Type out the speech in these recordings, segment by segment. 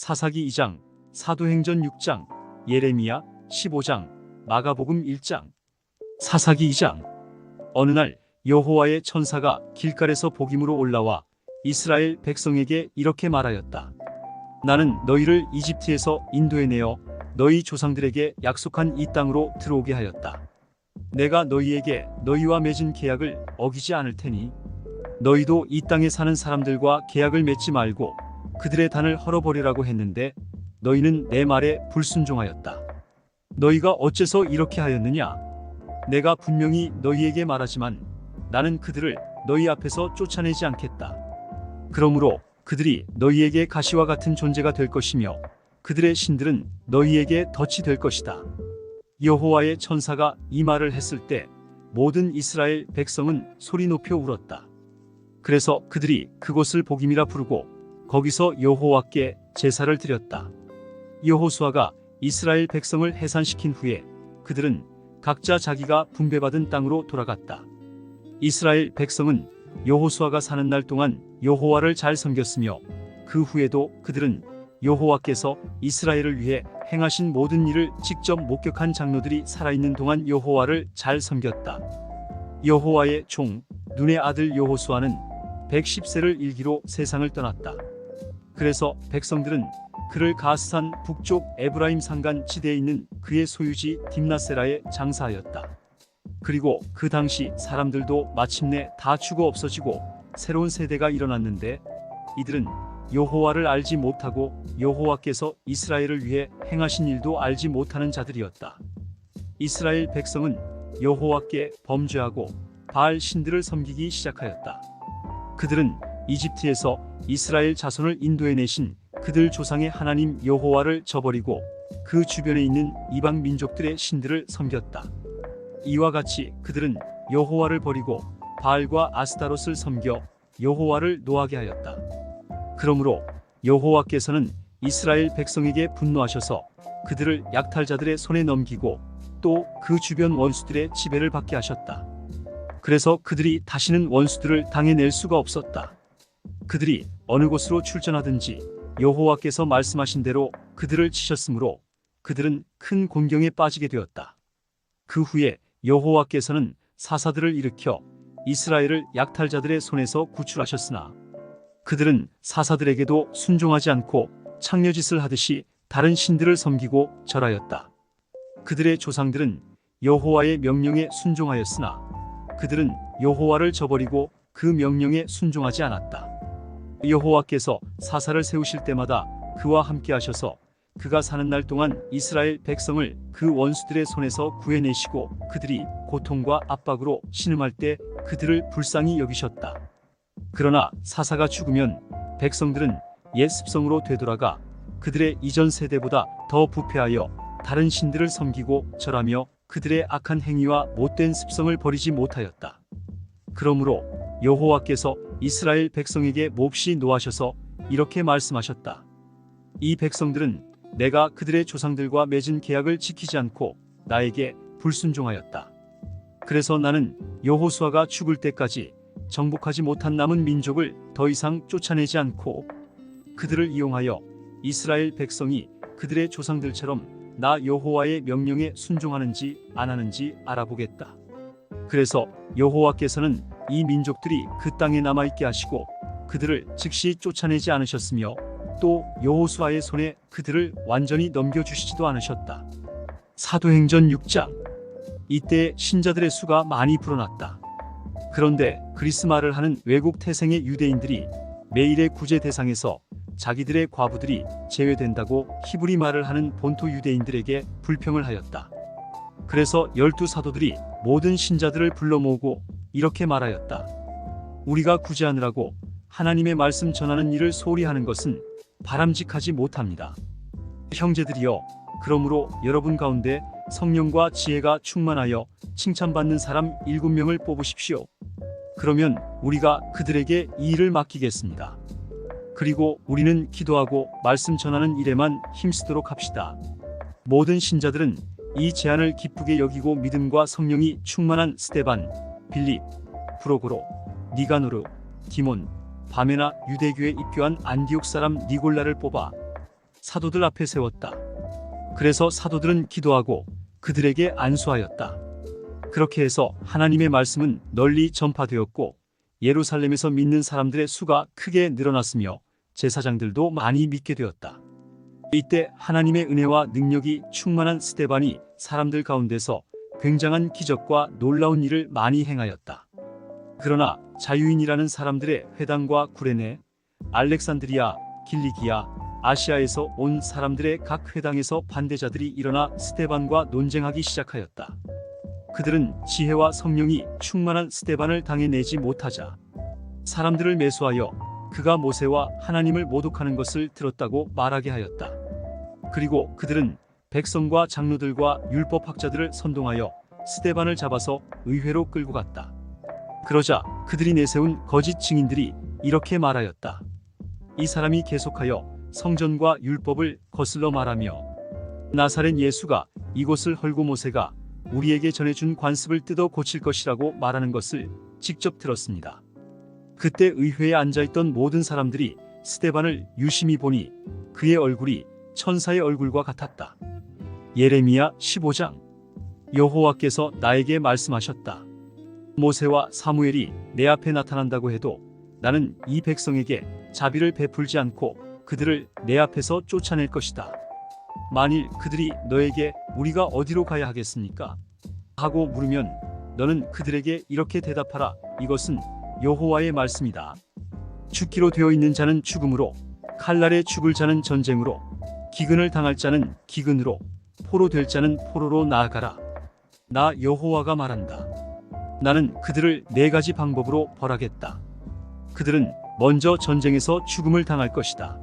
사사기 2장, 사도행전 6장, 예레미야 15장, 마가복음 1장. 사사기 2장. 어느 날 여호와의 천사가 길갈에서 복임으로 올라와 이스라엘 백성에게 이렇게 말하였다. 나는 너희를 이집트에서 인도해내어 너희 조상들에게 약속한 이 땅으로 들어오게 하였다. 내가 너희에게 너희와 맺은 계약을 어기지 않을 테니 너희도 이 땅에 사는 사람들과 계약을 맺지 말고 그들의 단을 헐어버리라고 했는데 너희는 내 말에 불순종하였다. 너희가 어째서 이렇게 하였느냐? 내가 분명히 너희에게 말하지만 나는 그들을 너희 앞에서 쫓아내지 않겠다. 그러므로 그들이 너희에게 가시와 같은 존재가 될 것이며 그들의 신들은 너희에게 덫이 될 것이다. 여호와의 천사가 이 말을 했을 때 모든 이스라엘 백성은 소리 높여 울었다. 그래서 그들이 그곳을 복임이라 부르고 거기서 여호와께 제사를 드렸다. 여호수아가 이스라엘 백성을 해산시킨 후에 그들은 각자 자기가 분배받은 땅으로 돌아갔다. 이스라엘 백성은 여호수아가 사는 날 동안 여호와를 잘 섬겼으며 그 후에도 그들은 여호와께서 이스라엘을 위해 행하신 모든 일을 직접 목격한 장로들이 살아있는 동안 여호와를 잘 섬겼다. 여호와의 종 눈의 아들 여호수아는 110세를 일기로 세상을 떠났다. 그래서 백성들은 그를 가스산 북쪽 에브라임 산간 지대에 있는 그의 소유지 딥나세라에 장사하였다. 그리고 그 당시 사람들도 마침내 다 죽어 없어지고 새로운 세대가 일어났는데 이들은 여호와를 알지 못하고 여호와께서 이스라엘을 위해 행하신 일도 알지 못하는 자들이었다. 이스라엘 백성은 여호와께 범죄하고 바알 신들을 섬기기 시작하였다. 그들은 이집트에서 이스라엘 자손을 인도해내신 그들 조상의 하나님 여호와를 저버리고 그 주변에 있는 이방 민족들의 신들을 섬겼다. 이와 같이 그들은 여호와를 버리고 바알과 아스타롯을 섬겨 여호와를 노하게 하였다. 그러므로 여호와께서는 이스라엘 백성에게 분노하셔서 그들을 약탈자들의 손에 넘기고 또 그 주변 원수들의 지배를 받게 하셨다. 그래서 그들이 다시는 원수들을 당해낼 수가 없었다. 그들이 어느 곳으로 출전하든지 여호와께서 말씀하신 대로 그들을 치셨으므로 그들은 큰 곤경에 빠지게 되었다. 그 후에 여호와께서는 사사들을 일으켜 이스라엘을 약탈자들의 손에서 구출하셨으나 그들은 사사들에게도 순종하지 않고 창녀짓을 하듯이 다른 신들을 섬기고 절하였다. 그들의 조상들은 여호와의 명령에 순종하였으나 그들은 여호와를 저버리고 그 명령에 순종하지 않았다. 여호와께서 사사를 세우실 때마다 그와 함께 하셔서 그가 사는 날 동안 이스라엘 백성을 그 원수들의 손에서 구해내시고 그들이 고통과 압박으로 신음할 때 그들을 불쌍히 여기셨다. 그러나 사사가 죽으면 백성들은 옛 습성으로 되돌아가 그들의 이전 세대보다 더 부패하여 다른 신들을 섬기고 절하며 그들의 악한 행위와 못된 습성을 버리지 못하였다. 그러므로 여호와께서 이스라엘 백성에게 몹시 노하셔서 이렇게 말씀하셨다. 이 백성들은 내가 그들의 조상들과 맺은 계약을 지키지 않고 나에게 불순종하였다. 그래서 나는 여호수아가 죽을 때까지 정복하지 못한 남은 민족을 더 이상 쫓아내지 않고 그들을 이용하여 이스라엘 백성이 그들의 조상들처럼 나 여호와의 명령에 순종하는지 안 하는지 알아보겠다. 그래서 여호와께서는 이 민족들이 그 땅에 남아있게 하시고 그들을 즉시 쫓아내지 않으셨으며 또 여호수아의 손에 그들을 완전히 넘겨주시지도 않으셨다. 사도행전 6장. 이때 신자들의 수가 많이 불어났다. 그런데 그리스 말을 하는 외국 태생의 유대인들이 매일의 구제 대상에서 자기들의 과부들이 제외된다고 히브리 말을 하는 본토 유대인들에게 불평을 하였다. 그래서 12사도들이 모든 신자들을 불러 모으고 이렇게 말하였다. 우리가 구제하느라고 하나님의 말씀 전하는 일을 소홀히 하는 것은 바람직하지 못합니다. 형제들이여, 그러므로 여러분 가운데 성령과 지혜가 충만하여 칭찬받는 사람 7명을 뽑으십시오. 그러면 우리가 그들에게 이 일을 맡기겠습니다. 그리고 우리는 기도하고 말씀 전하는 일에만 힘쓰도록 합시다. 모든 신자들은 이 제안을 기쁘게 여기고 믿음과 성령이 충만한 스데반, 빌립, 프로고로, 니가노르, 디몬, 바메나 유대교에 입교한 안디옥 사람 니골라를 뽑아 사도들 앞에 세웠다. 그래서 사도들은 기도하고 그들에게 안수하였다. 그렇게 해서 하나님의 말씀은 널리 전파되었고 예루살렘에서 믿는 사람들의 수가 크게 늘어났으며 제사장들도 많이 믿게 되었다. 이때 하나님의 은혜와 능력이 충만한 스데반이 사람들 가운데서 굉장한 기적과 놀라운 일을 많이 행하였다. 그러나 자유인이라는 사람들의 회당과 구레네, 알렉산드리아, 길리기아, 아시아에서 온 사람들의 각 회당에서 반대자들이 일어나 스데반과 논쟁하기 시작하였다. 그들은 지혜와 성령이 충만한 스데반을 당해내지 못하자 사람들을 매수하여 그가 모세와 하나님을 모독하는 것을 들었다고 말하게 하였다. 그리고 그들은 백성과 장로들과 율법학자들을 선동하여 스데반을 잡아서 의회로 끌고 갔다. 그러자 그들이 내세운 거짓 증인들이 이렇게 말하였다. 이 사람이 계속하여 성전과 율법을 거슬러 말하며 나사렛 예수가 이곳을 헐고 모세가 우리에게 전해준 관습을 뜯어 고칠 것이라고 말하는 것을 직접 들었습니다. 그때 의회에 앉아있던 모든 사람들이 스데반을 유심히 보니 그의 얼굴이 천사의 얼굴과 같았다. 예레미야 15장. 여호와께서 나에게 말씀하셨다. 모세와 사무엘이 내 앞에 나타난다고 해도 나는 이 백성에게 자비를 베풀지 않고 그들을 내 앞에서 쫓아낼 것이다. 만일 그들이 너에게 우리가 어디로 가야 하겠습니까? 하고 물으면 너는 그들에게 이렇게 대답하라. 이것은 여호와의 말씀이다. 죽기로 되어 있는 자는 죽음으로, 칼날에 죽을 자는 전쟁으로, 기근을 당할 자는 기근으로, 포로 될 자는 포로로 나아가라. 나 여호와가 말한다. 나는 그들을 4가지 방법으로 벌하겠다. 그들은 먼저 전쟁에서 죽음을 당할 것이다.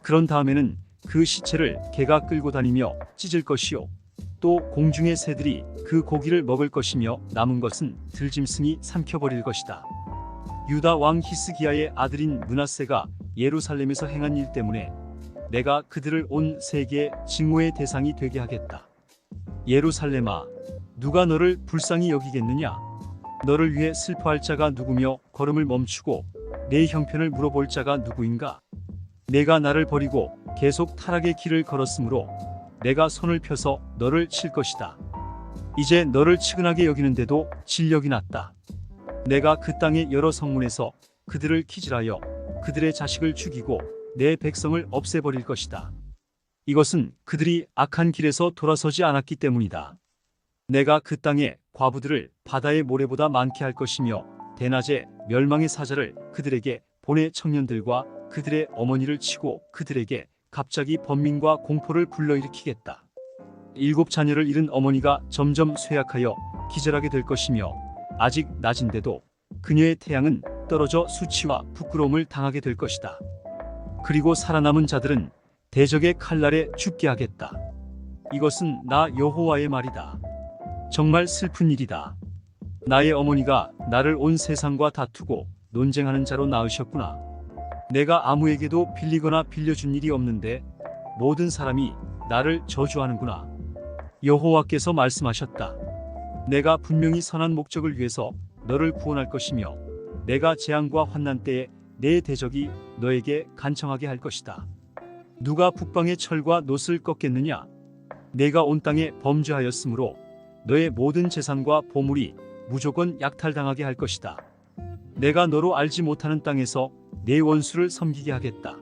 그런 다음에는 그 시체를 개가 끌고 다니며 찢을 것이요. 또 공중의 새들이 그 고기를 먹을 것이며 남은 것은 들짐승이 삼켜버릴 것이다. 유다 왕 히스기야의 아들인 므낫세가 예루살렘에서 행한 일 때문에 내가 그들을 온 세계의 증오의 대상이 되게 하겠다. 예루살렘아, 누가 너를 불쌍히 여기겠느냐? 너를 위해 슬퍼할 자가 누구며 걸음을 멈추고 내 형편을 물어볼 자가 누구인가? 내가 나를 버리고 계속 타락의 길을 걸었으므로 내가 손을 펴서 너를 칠 것이다. 이제 너를 측은하게 여기는데도 진력이 났다. 내가 그 땅의 여러 성문에서 그들을 키질하여 그들의 자식을 죽이고 내 백성을 없애버릴 것이다. 이것은 그들이 악한 길에서 돌아서지 않았기 때문이다. 내가 그 땅의 과부들을 바다의 모래보다 많게 할 것이며 대낮에 멸망의 사자를 그들에게 보내 청년들과 그들의 어머니를 치고 그들에게 갑자기 번민과 공포를 불러일으키겠다. 7 자녀를 잃은 어머니가 점점 쇠약하여 기절하게 될 것이며 아직 낮인데도 그녀의 태양은 떨어져 수치와 부끄러움을 당하게 될 것이다. 그리고 살아남은 자들은 대적의 칼날에 죽게 하겠다. 이것은 나 여호와의 말이다. 정말 슬픈 일이다. 나의 어머니가 나를 온 세상과 다투고 논쟁하는 자로 낳으셨구나. 내가 아무에게도 빌리거나 빌려준 일이 없는데 모든 사람이 나를 저주하는구나. 여호와께서 말씀하셨다. 내가 분명히 선한 목적을 위해서 너를 구원할 것이며 내가 재앙과 환난 때에 내 대적이 너에게 간청하게 할 것이다. 누가 북방의 철과 놋을 꺾겠느냐? 내가 온 땅에 범죄하였으므로 너의 모든 재산과 보물이 무조건 약탈당하게 할 것이다. 내가 너로 알지 못하는 땅에서 내 원수를 섬기게 하겠다.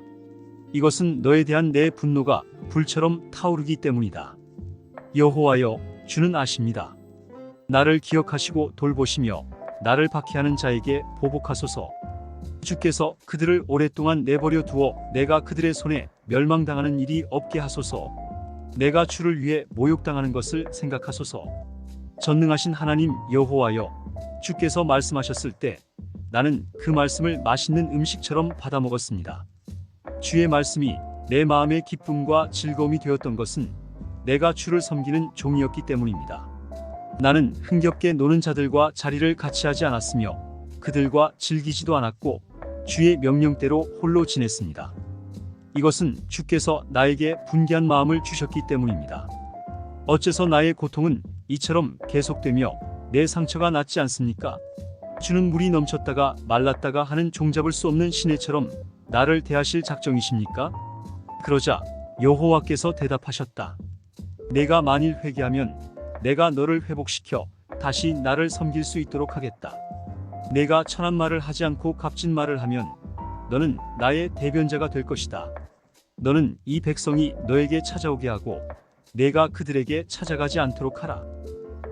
이것은 너에 대한 내 분노가 불처럼 타오르기 때문이다. 여호와여, 주는 아십니다. 나를 기억하시고 돌보시며 나를 박해하는 자에게 보복하소서. 주께서 그들을 오랫동안 내버려 두어 내가 그들의 손에 멸망당하는 일이 없게 하소서. 내가 주를 위해 모욕당하는 것을 생각하소서. 전능하신 하나님 여호와여, 주께서 말씀하셨을 때 나는 그 말씀을 맛있는 음식처럼 받아 먹었습니다. 주의 말씀이 내 마음의 기쁨과 즐거움이 되었던 것은 내가 주를 섬기는 종이었기 때문입니다. 나는 흥겹게 노는 자들과 자리를 같이 하지 않았으며 그들과 즐기지도 않았고 주의 명령대로 홀로 지냈습니다. 이것은 주께서 나에게 분개한 마음을 주셨기 때문입니다. 어째서 나의 고통은 이처럼 계속되며 내 상처가 낫지 않습니까? 주는 물이 넘쳤다가 말랐다가 하는 종잡을 수 없는 시내처럼 나를 대하실 작정이십니까? 그러자 여호와께서 대답하셨다. 내가 만일 회개하면 내가 너를 회복시켜 다시 나를 섬길 수 있도록 하겠다. 내가 천한 말을 하지 않고 값진 말을 하면 너는 나의 대변자가 될 것이다. 너는 이 백성이 너에게 찾아오게 하고 내가 그들에게 찾아가지 않도록 하라.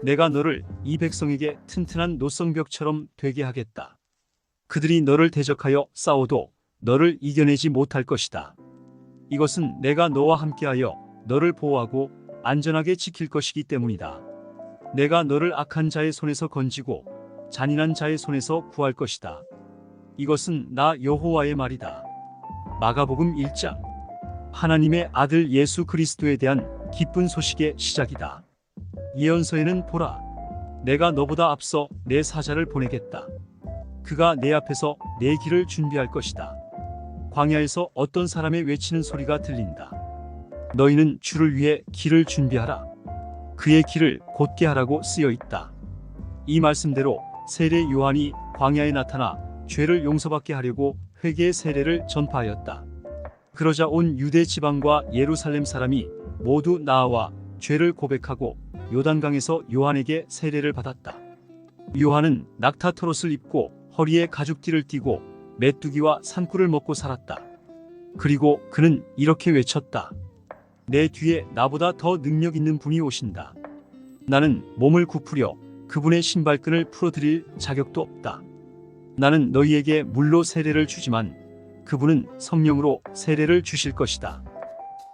내가 너를 이 백성에게 튼튼한 노성벽처럼 되게 하겠다. 그들이 너를 대적하여 싸워도 너를 이겨내지 못할 것이다. 이것은 내가 너와 함께하여 너를 보호하고 안전하게 지킬 것이기 때문이다. 내가 너를 악한 자의 손에서 건지고 잔인한 자의 손에서 구할 것이다. 이것은 나 여호와의 말이다. 마가복음 1장. 하나님의 아들 예수 그리스도에 대한 기쁜 소식의 시작이다. 예언서에는 보라, 내가 너보다 앞서 내 사자를 보내겠다. 그가 내 앞에서 내 길을 준비할 것이다. 광야에서 어떤 사람의 외치는 소리가 들린다. 너희는 주를 위해 길을 준비하라. 그의 길을 곧게 하라고 쓰여 있다. 이 말씀대로 세례 요한이 광야에 나타나 죄를 용서받게 하려고 회개의 세례를 전파하였다. 그러자 온 유대 지방과 예루살렘 사람이 모두 나아와 죄를 고백하고 요단강에서 요한에게 세례를 받았다. 요한은 낙타토롯을 입고 허리에 가죽띠를 띠고 메뚜기와 산꿀을 먹고 살았다. 그리고 그는 이렇게 외쳤다. 내 뒤에 나보다 더 능력 있는 분이 오신다. 나는 몸을 굽으려 그분의 신발끈을 풀어드릴 자격도 없다. 나는 너희에게 물로 세례를 주지만 그분은 성령으로 세례를 주실 것이다.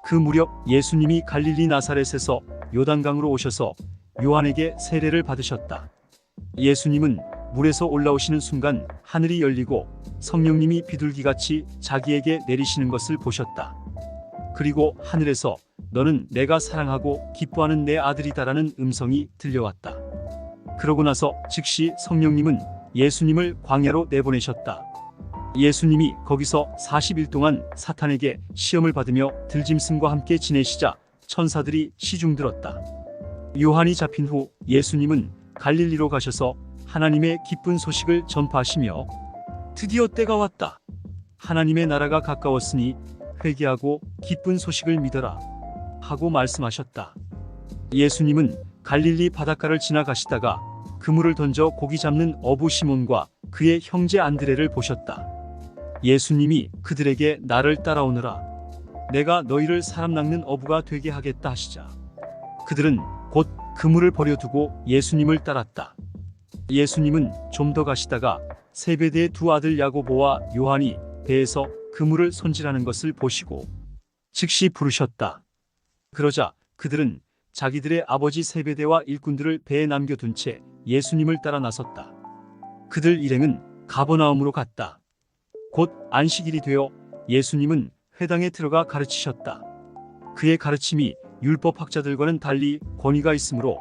그 무렵 예수님이 갈릴리 나사렛에서 요단강으로 오셔서 요한에게 세례를 받으셨다. 예수님은 물에서 올라오시는 순간 하늘이 열리고 성령님이 비둘기같이 자기에게 내리시는 것을 보셨다. 그리고 하늘에서 너는 내가 사랑하고 기뻐하는 내 아들이다라는 음성이 들려왔다. 그러고 나서 즉시 성령님은 예수님을 광야로 내보내셨다. 예수님이 거기서 40일 동안 사탄에게 시험을 받으며 들짐승과 함께 지내시자 천사들이 시중들었다. 요한이 잡힌 후 예수님은 갈릴리로 가셔서 하나님의 기쁜 소식을 전파하시며 드디어 때가 왔다. 하나님의 나라가 가까웠으니 회개하고 기쁜 소식을 믿어라 하고 말씀하셨다. 예수님은 갈릴리 바닷가를 지나가시다가 그물을 던져 고기 잡는 어부 시몬과 그의 형제 안드레를 보셨다. 예수님이 그들에게 나를 따라오너라. 내가 너희를 사람 낚는 어부가 되게 하겠다 하시자 그들은 곧 그물을 버려두고 예수님을 따랐다. 예수님은 좀 더 가시다가 세베대의 두 아들 야고보와 요한이 배에서 그물을 손질하는 것을 보시고 즉시 부르셨다. 그러자 그들은 자기들의 아버지 세베대와 일꾼들을 배에 남겨둔 채 예수님을 따라 나섰다. 그들 일행은 가버나움으로 갔다. 곧 안식일이 되어 예수님은 회당에 들어가 가르치셨다. 그의 가르침이 율법학자들과는 달리 권위가 있으므로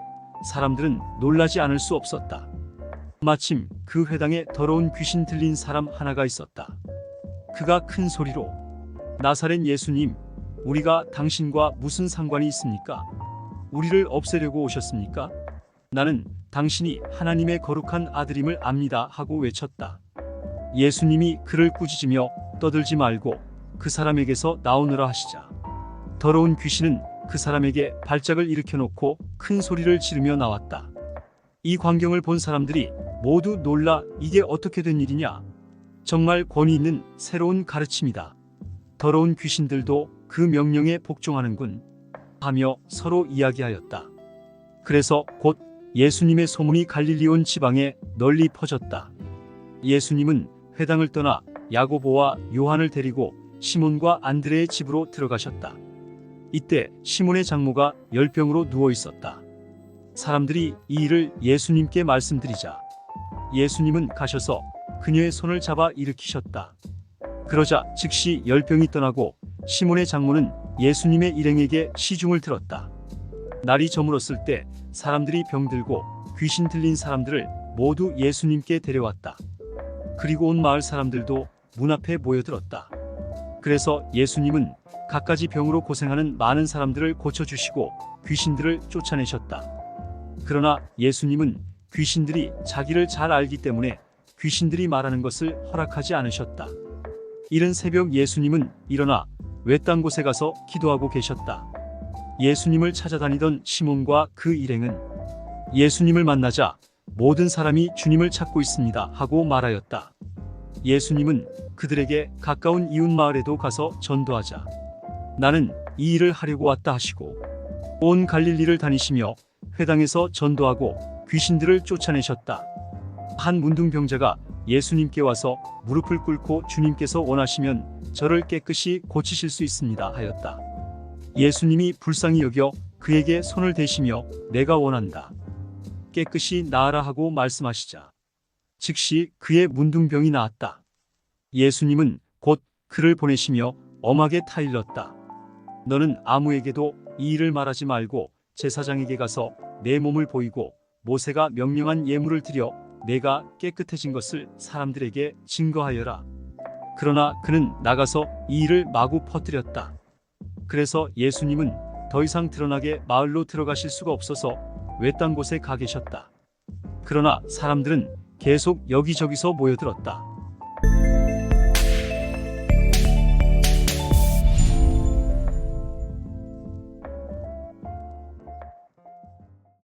사람들은 놀라지 않을 수 없었다. 마침 그 회당에 더러운 귀신 들린 사람 하나가 있었다. 그가 큰 소리로 나사렛 예수님, 우리가 당신과 무슨 상관이 있습니까? 우리를 없애려고 오셨습니까? 나는 당신이 하나님의 거룩한 아들임을 압니다 하고 외쳤다. 예수님이 그를 꾸짖으며 떠들지 말고 그 사람에게서 나오너라 하시자 더러운 귀신은 그 사람에게 발작을 일으켜 놓고 큰 소리를 지르며 나왔다. 이 광경을 본 사람들이 모두 놀라 이게 어떻게 된 일이냐? 정말 권위 있는 새로운 가르침이다. 더러운 귀신들도 그 명령에 복종하는군 하며 서로 이야기하였다. 그래서 곧 예수님의 소문이 갈릴리 온 지방에 널리 퍼졌다. 예수님은 회당을 떠나 야고보와 요한을 데리고 시몬과 안드레의 집으로 들어가셨다. 이때 시몬의 장모가 열병으로 누워 있었다. 사람들이 이 일을 예수님께 말씀드리자 예수님은 가셔서 그녀의 손을 잡아 일으키셨다. 그러자 즉시 열병이 떠나고 시몬의 장모는 예수님의 일행에게 시중을 들었다. 날이 저물었을 때 사람들이 병들고 귀신 들린 사람들을 모두 예수님께 데려왔다. 그리고 온 마을 사람들도 문 앞에 모여들었다. 그래서 예수님은 갖가지 병으로 고생하는 많은 사람들을 고쳐주시고 귀신들을 쫓아내셨다. 그러나 예수님은 귀신들이 자기를 잘 알기 때문에 귀신들이 말하는 것을 허락하지 않으셨다. 이른 새벽 예수님은 일어나 외딴 곳에 가서 기도하고 계셨다. 예수님을 찾아다니던 시몬과 그 일행은 예수님을 만나자 모든 사람이 주님을 찾고 있습니다 하고 말하였다. 예수님은 그들에게 가까운 이웃 마을에도 가서 전도하자 나는 이 일을 하려고 왔다 하시고 온 갈릴리를 다니시며 회당에서 전도하고 귀신들을 쫓아내셨다. 한 문둥병자가 예수님께 와서 무릎을 꿇고 주님께서 원하시면 저를 깨끗이 고치실 수 있습니다 하였다. 예수님이 불쌍히 여겨 그에게 손을 대시며 내가 원한다. 깨끗이 나으라 하고 말씀하시자 즉시 그의 문둥병이 나았다. 예수님은 곧 그를 보내시며 엄하게 타일렀다. 너는 아무에게도 이 일을 말하지 말고 제사장에게 가서 내 몸을 보이고 모세가 명령한 예물을 드려 내가 깨끗해진 것을 사람들에게 증거하여라. 그러나 그는 나가서 이 일을 마구 퍼뜨렸다. 그래서 예수님은 더 이상 드러나게 마을로 들어가실 수가 없어서 외딴 곳에 가 계셨다. 그러나 사람들은 계속 여기저기서 모여들었다.